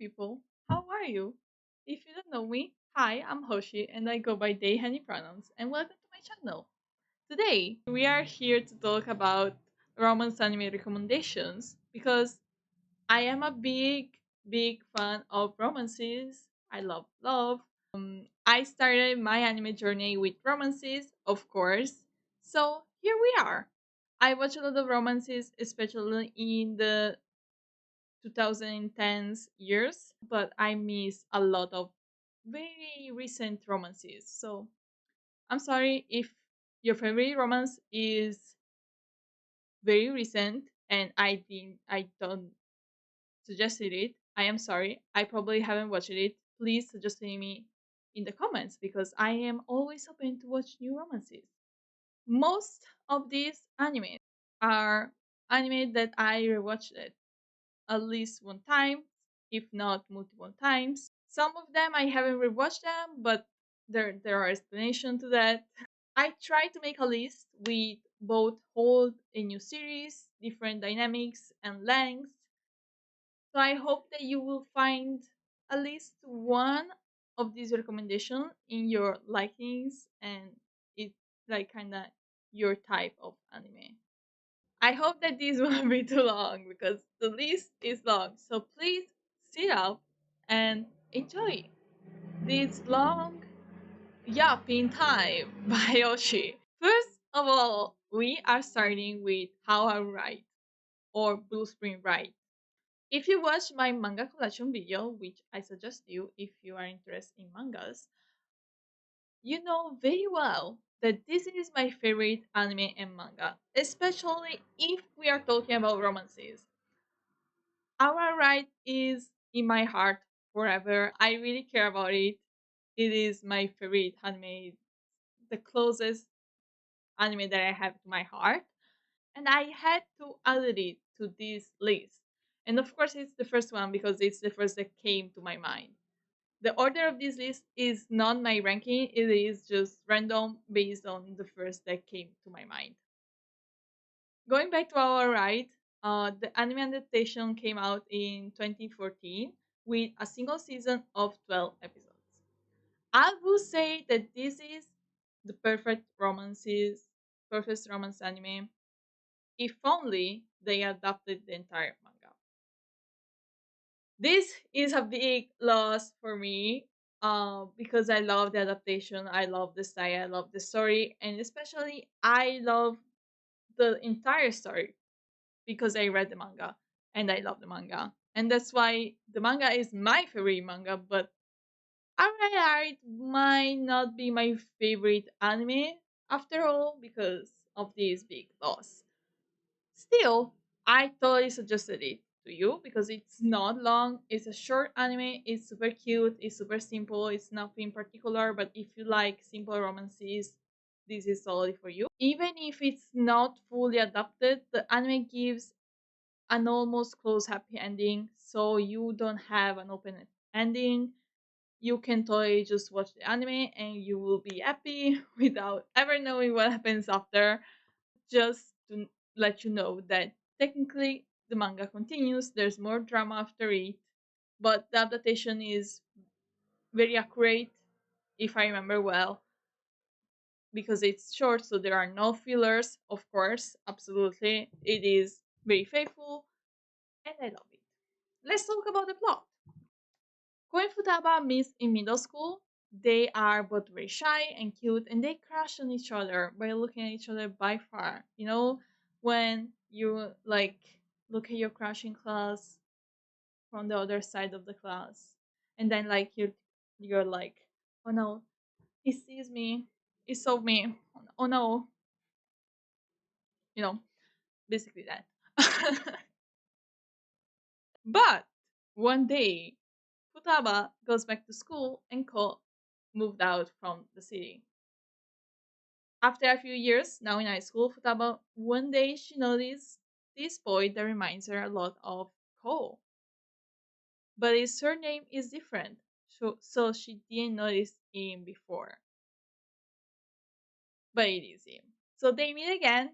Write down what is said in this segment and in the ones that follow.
people, how are you? If you don't know me, hi, I'm Hoshi and I go by they, Henny pronouns, and welcome to my channel. Today, we are here to talk about romance anime recommendations because I am a big fan of romances. I love love. I started my anime journey with romances, of course. So here we are. I watch a lot of romances, especially in the 2010s years, but I miss a lot of very recent romances. So I'm sorry if your favorite romance is very recent and I don't suggested it. I am sorry. I probably haven't watched it. Please suggest me in the comments because I am always open to watch new romances. Most of these animes are anime that I rewatched at least one time, if not multiple times. Some of them I haven't rewatched them, but there are explanations to that. I try to make a list with both old and new series, different dynamics and lengths. So I hope that you will find at least one of these recommendations in your likings and it's like kind of your type of anime. I hope that this won't be too long because the list is long. So please sit up and enjoy this long yapping time by Yoshi. First of all, we are starting with How I Write or Blue Spring Write. If you watch my manga collection video, which I suggest you if you are interested in mangas, you know very well that this is my favorite anime and manga, especially if we are talking about romances. Our Right is in my heart forever. I really care about it. It is my favorite anime, the closest anime that I have to my heart. And I had to add it to this list. And of course, it's the first one because it's the first that came to my mind. The order of this list is not my ranking, it is just random based on the first that came to my mind. Going back to our right, the anime adaptation came out in 2014 with a single season of 12 episodes. I would say that this is the perfect romance anime, if only they adapted the entire manga. This is a big loss for me because I love the adaptation, I love the style, I love the story, and especially I love the entire story because I read the manga and I love the manga. And that's why the manga is my favorite manga, but RRR might not be my favorite anime after all because of this big loss. Still, I totally suggested it to you because it's not long, it's a short anime, it's super cute, it's super simple, it's nothing particular, but if you like simple romances, this is totally for you. Even if it's not fully adapted, the anime gives an almost close happy ending, so you don't have an open ending. You can totally just watch the anime and you will be happy without ever knowing what happens after. Just to let you know that technically the manga continues, there's more drama after it, but the adaptation is very accurate, if I remember well, because it's short, so there are no fillers, of course, absolutely. It is very faithful, and I love it. Let's talk about the plot. Ko and Futaba meet in middle school. They are both very shy and cute, and they crush on each other by looking at each other by far. You know, when you like look at your crush in class from the other side of the class, and then like you're like, oh no, he sees me, he saw me, oh no, you know, basically that. But one day, Futaba goes back to school and Ko moved out from the city. After a few years, now in high school, Futaba, one day she noticed this boy that reminds her a lot of Ko. But his surname is different, so she didn't notice him before. But it is him. So they meet again,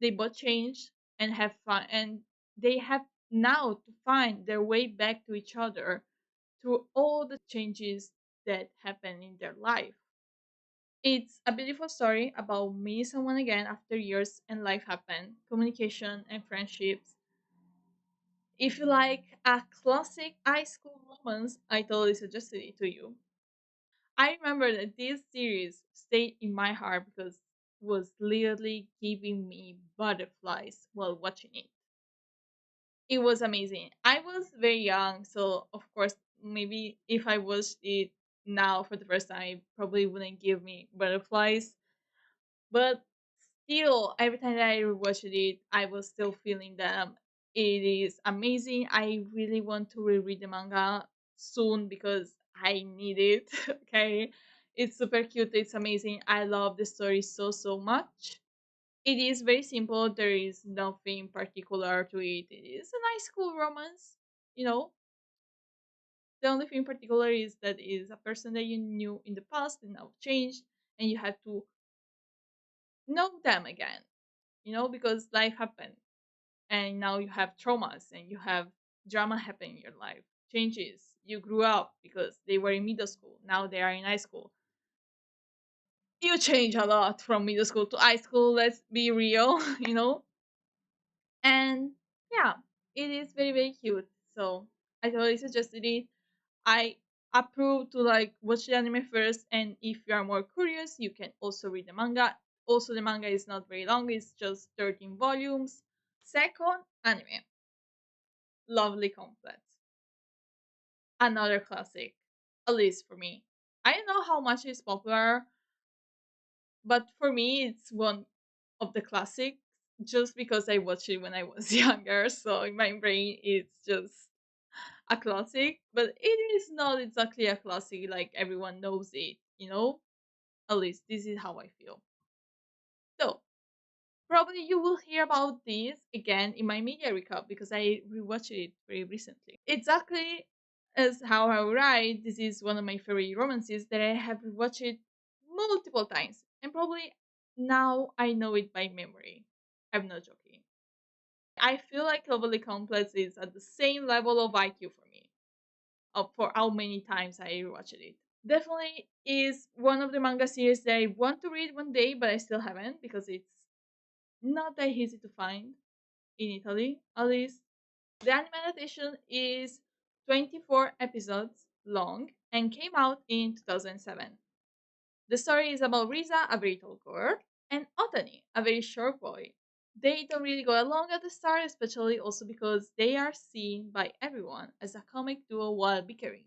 they both change and have fun, and they have now to find their way back to each other through all the changes that happen in their life. It's a beautiful story about meeting someone again after years and life happen, communication and friendships. If you like a classic high school romance, I totally suggested it to you. I remember that this series stayed in my heart because it was literally giving me butterflies while watching it. It was amazing. I was very young, so of course, maybe if I watched it now for the first time, it probably wouldn't give me butterflies. But still, every time that I rewatched it, I was still feeling them. It is amazing. I really want to reread the manga soon because I need it. Okay, it's super cute. It's amazing. I love the story so much. It is very simple. There is nothing particular to it. It is a nice school romance. You know, the only thing particular is that it is a person that you knew in the past and now changed, and you have to know them again. You know, because life happened, and now you have traumas and you have drama happen in your life. Changes. You grew up because they were in middle school. Now they are in high school. You change a lot from middle school to high school. Let's be real. You know, and yeah, it is very cute. So I totally suggested it. I approve to like watch the anime first, and if you are more curious, you can also read the manga. Also, the manga is not very long; it's just 13 volumes. Second, anime, Lovely Complex, another classic, at least for me. I don't know how much it's popular, but for me, it's one of the classics just because I watched it when I was younger. So in my brain, it's just a classic, but it is not exactly a classic like everyone knows it, you know? At least this is how I feel. So, probably you will hear about this again in my media recap because I rewatched it very recently. Exactly as how I write, this is one of my favorite romances that I have rewatched it multiple times, and probably now I know it by memory. I'm not joking. I feel like Lovely Complex is at the same level of IQ for me, for how many times I watched it. Definitely is one of the manga series that I want to read one day, but I still haven't because it's not that easy to find in Italy, at least. The anime adaptation is 24 episodes long and came out in 2007. The story is about Risa, a very tall girl, and Otani, a very short boy. They don't really go along at the start, especially also because they are seen by everyone as a comic duo while bickering.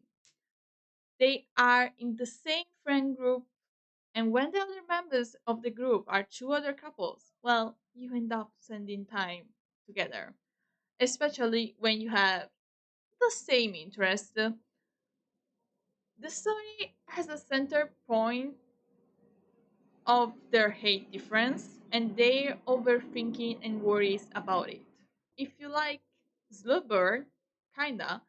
They are in the same friend group, and when the other members of the group are two other couples, well, you end up spending time together, especially when you have the same interest. The story has a center point of their hate difference and their overthinking and worries about it. If you like Slumber, kinda,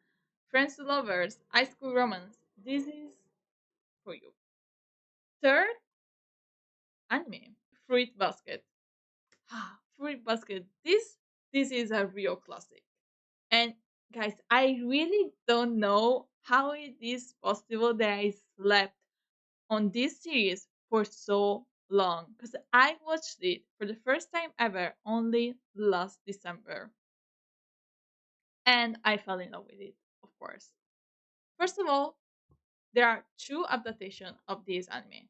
Friends to Lovers, High School Romance, this is for you. Third, anime. Fruit Basket. Fruit Basket. This is a real classic. And guys, I really don't know how it is possible that I slept on this series for so long because I watched it for the first time ever only last December, and I fell in love with it, of course. First of all, there are two adaptations of this anime.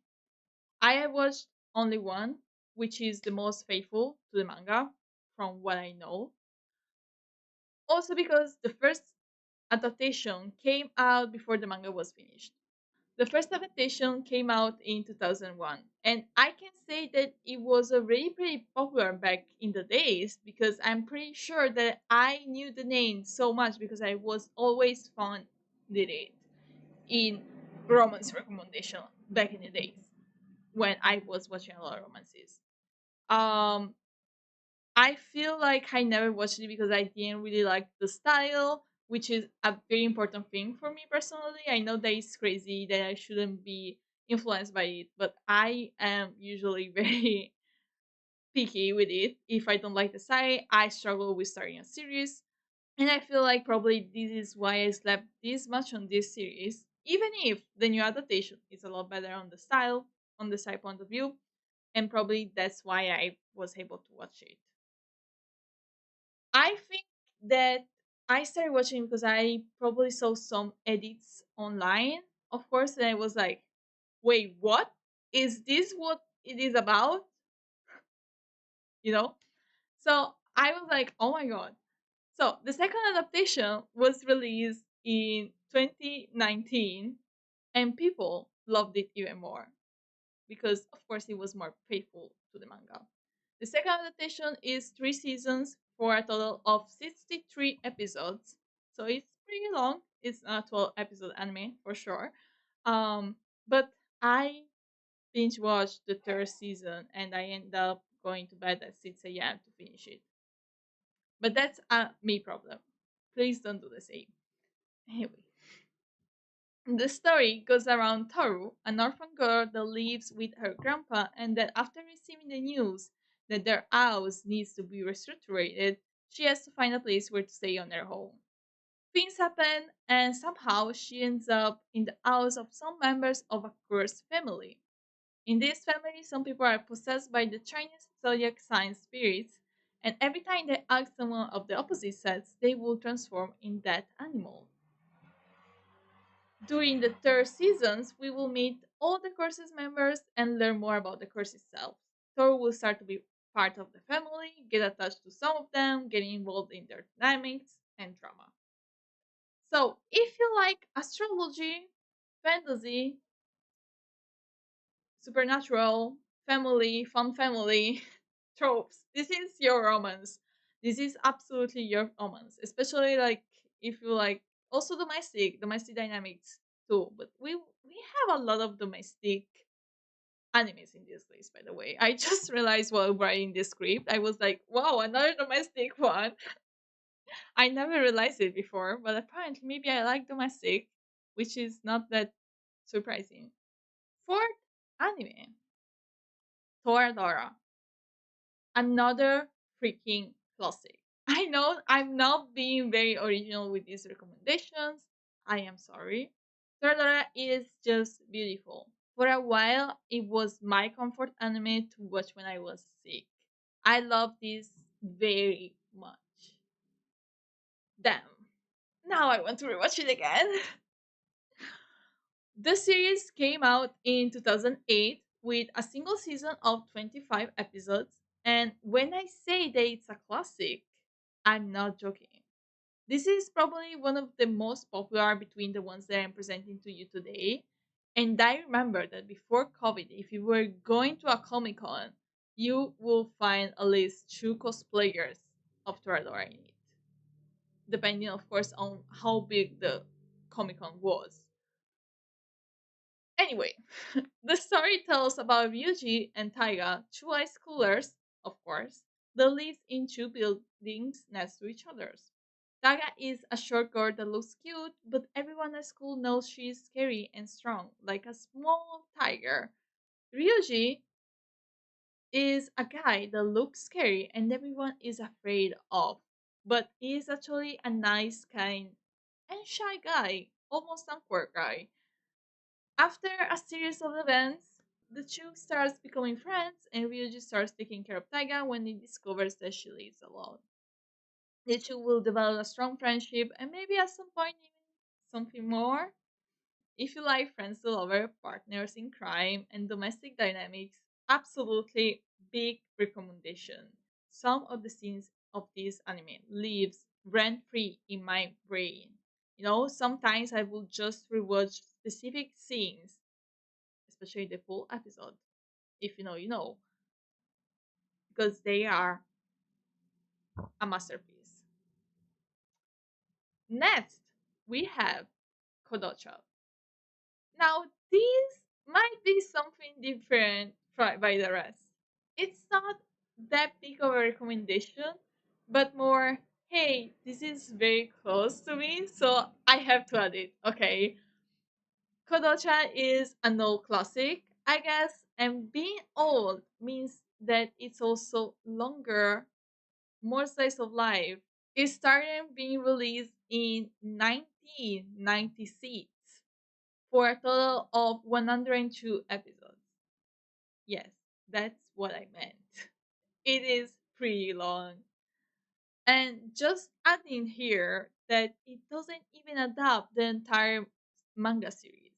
I have watched only one, which is the most faithful to the manga, from what I know. Also, because the first adaptation came out before the manga was finished. The first adaptation came out in 2001, and I can say that it was already pretty popular back in the days because I'm pretty sure that I knew the name so much because I was always found it in romance recommendation back in the days when I was watching a lot of romances. Um, I feel like I never watched it because I didn't really like the style, which is a very important thing for me personally. I know that it's crazy that I shouldn't be influenced by it, but I am usually very picky with it. If I don't like the style, I struggle with starting a series. And I feel like probably this is why I slept this much on this series, even if the new adaptation is a lot better on the style, on the side point of view, and probably that's why I was able to watch it. I think that I started watching because I probably saw some edits online, of course, and I was like, wait, what? Is this what it is about? You know? So I was like, oh my god. So the second adaptation was released in 2019, and people loved it even more because, of course, it was more faithful to the manga. The second adaptation is 3 seasons for a total of 63 episodes. So it's pretty long. It's a 12 episode anime for sure. But I binge watched the third season and I end up going to bed at 6 a.m. to finish it. But that's a me problem. Please don't do the same. Anyway, the story goes around Toru, an orphan girl that lives with her grandpa, and that after receiving the news that their house needs to be restructured, she has to find a place where to stay on her own. Things happen, and somehow she ends up in the house of some members of a cursed family. In this family, some people are possessed by the Chinese zodiac sign spirits, and every time they ask someone of the opposite sex, they will transform in that animal. During the third seasons, we will meet all the courses members and learn more about the course itself. Thor will start to be part of the family, get attached to some of them, getting involved in their dynamics and drama. So, if you like astrology, fantasy, supernatural, family, fun family tropes, this is your romance. This is absolutely your romance, especially like if you like also domestic dynamics too. But we have a lot of domestic animes in this list, by the way. I just realized while writing this script, I was like, wow, another domestic one. I never realized it before, but apparently maybe I like domestic, which is not that surprising. Fourth anime, Toradora, another freaking classic. I know I'm not being very original with these recommendations. I am sorry. Toradora is just beautiful. For a while, it was my comfort anime to watch when I was sick. I love this very much. Damn. Now I want to rewatch it again. The series came out in 2008 with a single season of 25 episodes, and when I say that it's a classic, I'm not joking. This is probably one of the most popular between the ones that I'm presenting to you today. And I remember that before COVID, if you were going to a Comic Con, you will find at least two cosplayers of Toradora in it, depending, of course, on how big the Comic Con was. Anyway, the story tells about Ryuji and Taiga, two high schoolers, of course, that live in two buildings next to each other. Taiga is a short girl that looks cute, but everyone at school knows she is scary and strong, like a small tiger. Ryuji is a guy that looks scary and everyone is afraid of, but he is actually a nice, kind, and shy guy, almost awkward guy. After a series of events, the two starts becoming friends, and Ryuji starts taking care of Taiga when he discovers that she lives alone. The two will develop a strong friendship, and maybe at some point even something more. If you like friends to lover, partners in crime, and domestic dynamics, absolutely big recommendation. Some of the scenes of this anime lives rent free in my brain. Sometimes I will just rewatch specific scenes, especially the full episode. If you know, you know, because they are a masterpiece. Next, we have Kodocha. Now, this might be something different by the rest. It's not that big of a recommendation, but more, hey, this is very close to me, so I have to add it, okay? Kodocha is an old classic, I guess, and being old means that it's also longer, more slice of life. It started being released in 1996 for a total of 102 episodes. Yes, that's what I meant. It is pretty long. And just adding here that it doesn't even adapt the entire manga series,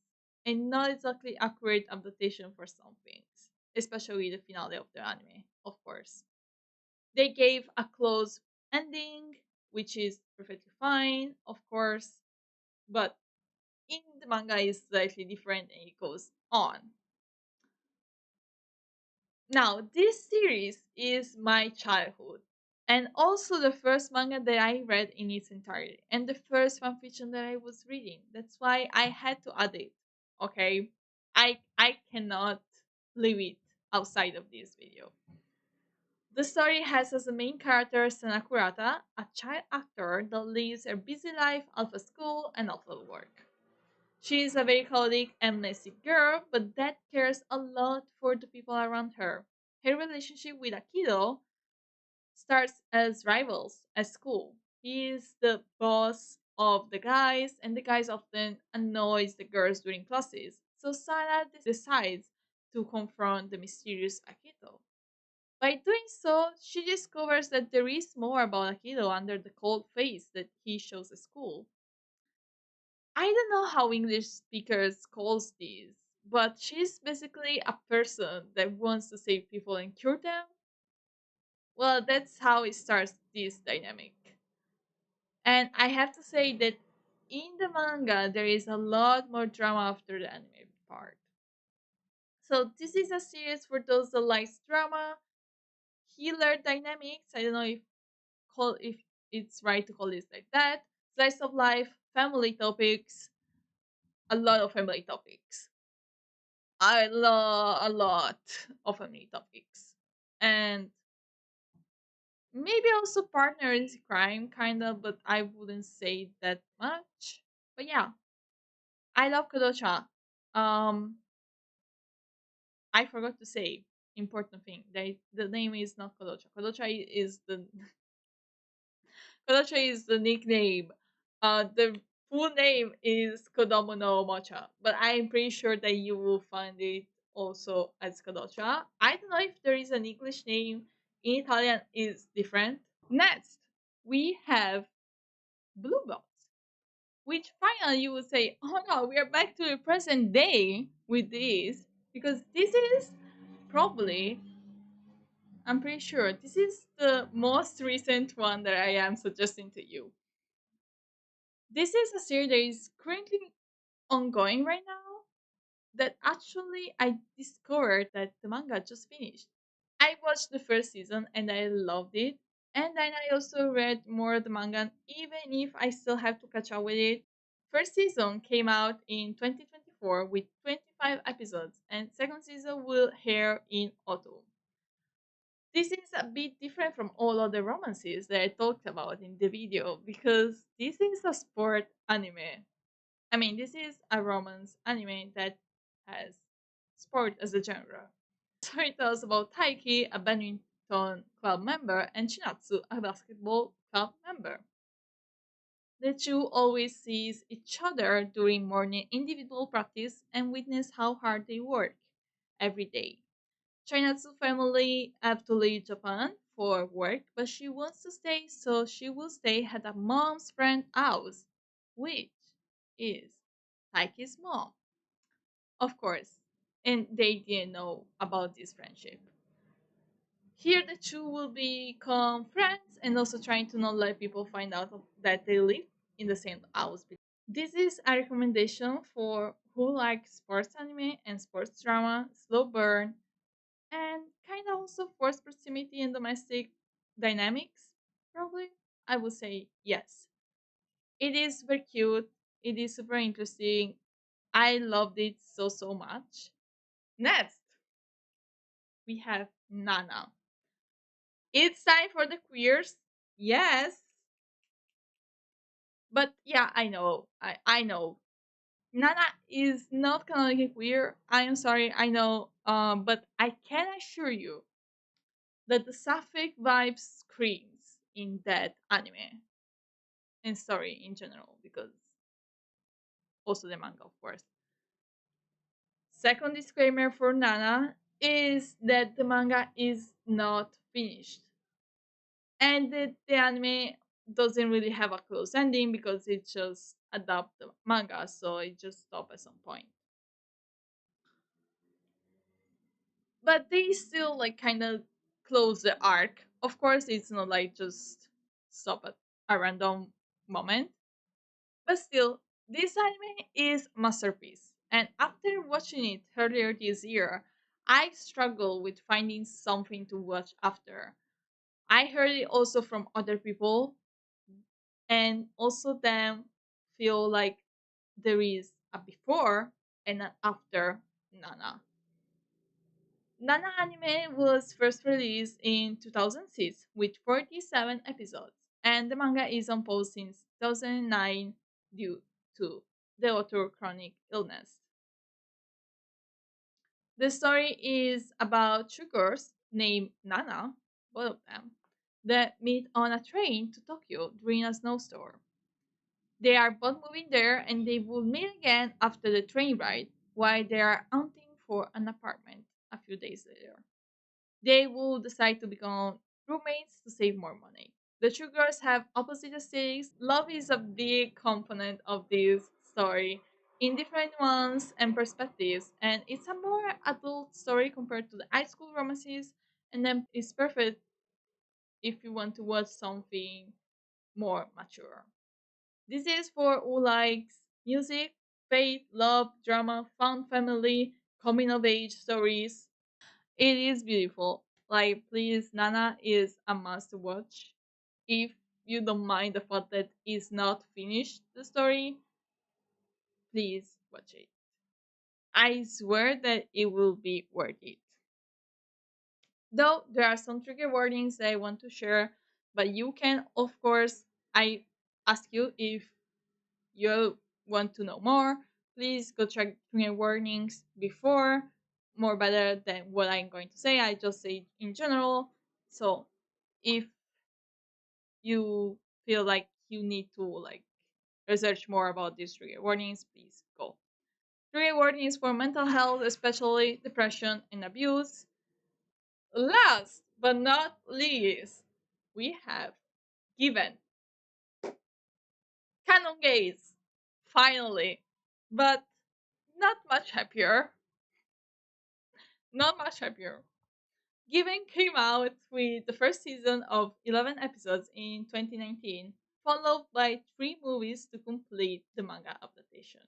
and not exactly accurate adaptation for some things, especially the finale of the anime, of course. They gave a close ending, which is perfectly fine, of course, but in the manga is slightly different and it goes on. Now, this series is my childhood, and also the first manga that I read in its entirety, and the first fanfiction that I was reading. That's why I had to add it. Okay, I cannot leave it outside of this video. The story has as a main character Sana Kurata, a child actor that lives a busy life out of school and out of work. She is a very chaotic and messy girl, but that cares a lot for the people around her. Her relationship with Akido starts as rivals at school. He is the boss of the guys, and the guys often annoys the girls during classes. So Sana decides to confront the mysterious Akito. By doing so, she discovers that there is more about Akito under the cold face that he shows at school. I don't know how English speakers calls this, but she's basically a person that wants to save people and cure them. Well, that's how it starts this dynamic. And I have to say that in the manga, there is a lot more drama after the anime part. So this is a series for those that likes drama, healer dynamics. I don't know if it's right to call this like that. Slice of life, family topics, a lot of family topics. I love a lot of family topics. And maybe also partner is crime, kind of, but I wouldn't say that much. But yeah, I love Kodocha. Um, I forgot to say important thing. The name is not Kodocha. Kodocha is the nickname. The full name is Kodomo no Mocha, but I'm pretty sure that you will find it also as Kodocha. I don't know if there is an English name. In Italian, is different. Next, we have Blue Box, which finally you would say, oh no, we are back to the present day with this, because this is probably, I'm pretty sure, this is the most recent one that I am suggesting to you. This is a series that is currently ongoing right now, that actually I discovered that the manga just finished. I watched the first season and I loved it. And then I also read more of the manga, even if I still have to catch up with it. First season came out in 2024 with 25 episodes, and second season will air in autumn. This is a bit different from all other romances that I talked about in the video because this is a sport anime. I mean, this is a romance anime that has sport as a genre. The story tells about Taiki, a badminton club member, and Chinatsu, a basketball club member. The two always sees each other during morning individual practice and witness how hard they work every day. Chinatsu family have to leave Japan for work, but she wants to stay, so she will stay at a mom's friend house, which is Taiki's mom, of course. And they didn't know about this friendship. Here, the two will become friends and also trying to not let people find out that they live in the same house. This is a recommendation for who likes sports anime and sports drama, slow burn, and kind of also forced proximity and domestic dynamics. Probably, I would say yes. It is very cute. It is super interesting. I loved it so much. Next, we have Nana. It's time for the queers. Yes. But yeah, I know. I know. Nana is not canonically queer. I am sorry, I know. But I can assure you that the sapphic vibe screams in that anime. and story in general, because also the manga, of course. Second disclaimer for Nana is that the manga is not finished, and the anime doesn't really have a close ending because it just adapt the manga, so it just stopped at some point. But they still like kind of close the arc. Of course, it's not like just stop at a random moment, but still, this anime is masterpiece. And after watching it earlier this year, I struggle with finding something to watch after. I heard it also from other people, and also them feel like there is a before and an after Nana. Nana anime was first released in 2006 with 47 episodes, and the manga is on pause since 2009 due to the author chronic illness. The story is about two girls named Nana, both of them, that meet on a train to Tokyo during a snowstorm. They are both moving there and they will meet again after the train ride while they are hunting for an apartment a few days later. They will decide to become roommates to save more money. The two girls have opposite aesthetics. Love is a big component of this story in different ones and perspectives, and it's a more adult story compared to the high school romances, and then it's perfect if you want to watch something more mature. This is for who likes music, faith, love, drama, fun family, coming of age stories. It is beautiful. Like, please, Nana is a must watch. If you don't mind the fact that it's not finished, the story, please watch it. I swear that it will be worth it. Though there are some trigger warnings that I want to share, but you can, of course, I ask you if you want to know more, please go check trigger warnings before, more better than what I'm going to say. I just say in general. So if you feel like you need to like research more about these trigger warnings, please go. Trigger warnings for mental health, especially depression and abuse. Last but not least, we have Given Canon Gaze. Finally. But not much happier. Not much happier. Given came out with the first season of 11 episodes in 2019, followed by 3 movies to complete the manga adaptation.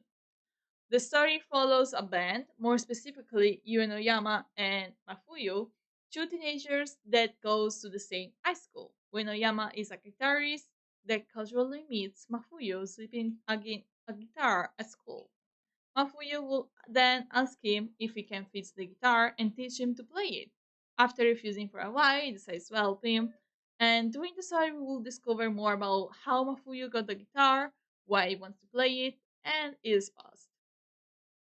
The story follows a band, more specifically Uenoyama and Mafuyu, two teenagers that goes to the same high school. Uenoyama is a guitarist that casually meets Mafuyu sleeping again a guitar at school. Mafuyu will then ask him if he can fix the guitar and teach him to play it. After refusing for a while, he decides to help him. And during the story, we will discover more about how Mafuyu got the guitar, why he wants to play it, and his past.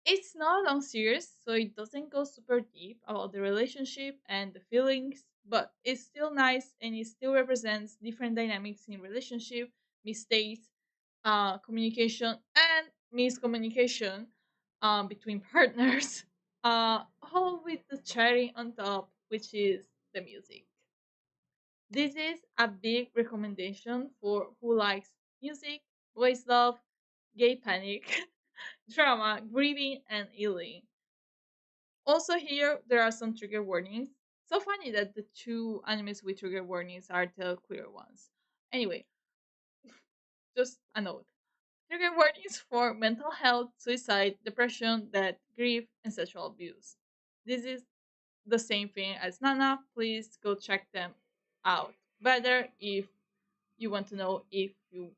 It's not a long series, so it doesn't go super deep about the relationship and the feelings, but it's still nice and it still represents different dynamics in relationship, mistakes, communication, and miscommunication between partners. All with the cherry on top, which is the music. This is a big recommendation for who likes music, boys love, gay panic, drama, grieving, and healing. Also, here there are some trigger warnings. So funny that the two animes with trigger warnings are the queer ones. Anyway, just a note. Trigger warnings for mental health, suicide, depression, death, grief, and sexual abuse. This is the same thing as Nana. Please go check them out. Better if you want to know if you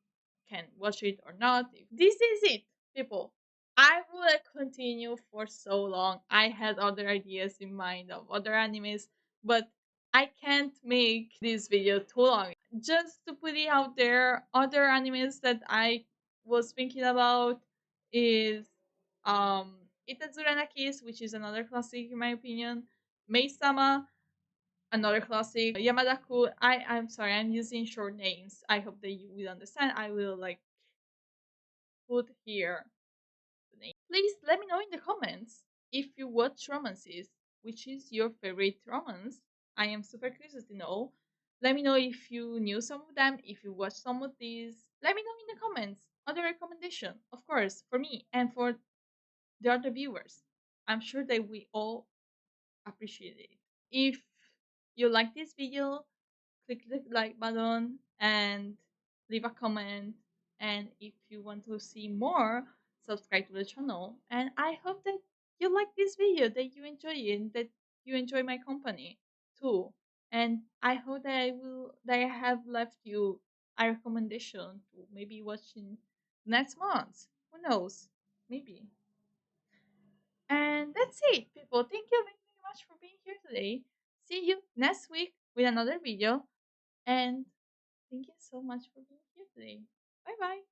can watch it or not. This is it, people. I would continue for so long. I had other ideas in mind of other animes, but I can't make this video too long. Just to put it out there, other animes that I was thinking about is Itazura na Kiss, which is another classic in my opinion, Maid-sama, another classic, Yamada-kun. I'm sorry, I'm using short names. I hope that you will understand. I will like put here the name. Please let me know in the comments if you watch romances. Which is your favorite romance? I am super curious to know. Let me know if you knew some of them, if you watched some of these. Let me know in the comments. Other recommendation, of course, for me and for the other viewers. I'm sure that we all appreciate it. If you like this video, click the like button and leave a comment. And if you want to see more, subscribe to the channel. And I hope that you like this video, that you enjoy it, and that you enjoy my company too. And I hope that I have left you a recommendation to maybe watching next month. Who knows? Maybe. And that's it, people. Thank you very, very much for being here today. See you next week with another video. And thank you so much for being here today. Bye bye.